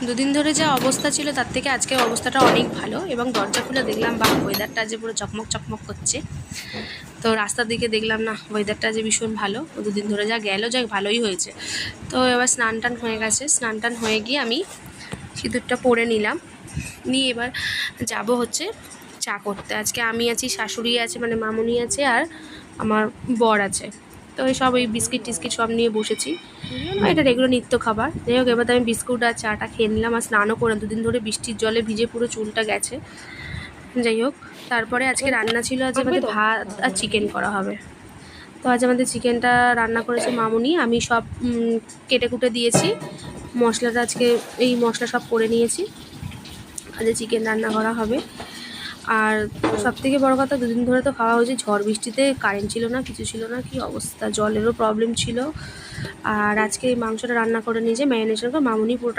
দুদিন ধরে যা অবস্থা ছিল তার থেকে আজকের অবস্থাটা অনেক ভালো, এবং দরজা খুলে দেখলাম বা ওয়েদারটা যে পুরো চকমক চকমক করছে। তো রাস্তার দিকে দেখলাম না ওয়েদারটা যে ভীষণ ভালো, দুদিন ধরে যা গেল যাক ভালোই হয়েছে। তো এবার স্নান টান হয়ে গেছে, স্নান টান হয়ে গিয়ে আমি সিঁদুরটা পরে নিলাম, নিয়ে এবার যাব হচ্ছে চা করতে। আজকে আমি আছি, শাশুড়ি আছে মানে মামুনি আছে, আর আমার বর আছে। তো এই সব ওই বিস্কিট টিস্কিট সব নিয়ে বসেছি, এটা রেগুলার নিত্য খাবার। যাই হোক, এবার তো আমি বিস্কুট আর চাটা খেয়ে নিলাম, আর স্নানও করে, দুদিন ধরে বৃষ্টির জলে ভিজে পুরো চুলটা গেছে। যাই হোক, তারপরে আজকে রান্না ছিল, আজ আমাদের ভাত আর চিকেন করা হবে। তো আজ আমাদের চিকেনটা রান্না করেছে মামুনি, আমি সব কেটে কুটে দিয়েছি, মশলাটা আজকে এই মশলা সব করে নিয়েছি, আজ চিকেন রান্না করা হবে। আর সবথেকে বড় কথা, দুদিন ধরে তো খাওয়া হয়েছে, ঝড় বৃষ্টিতে কারেন্ট ছিল না, কিছু ছিল না, কি অবস্থা, জলেরও প্রবলেম ছিল। আর আজকে এই মাংসটা রান্না করে নিয়েছে ম্যারিনেশন করে মামুনি পুরোটা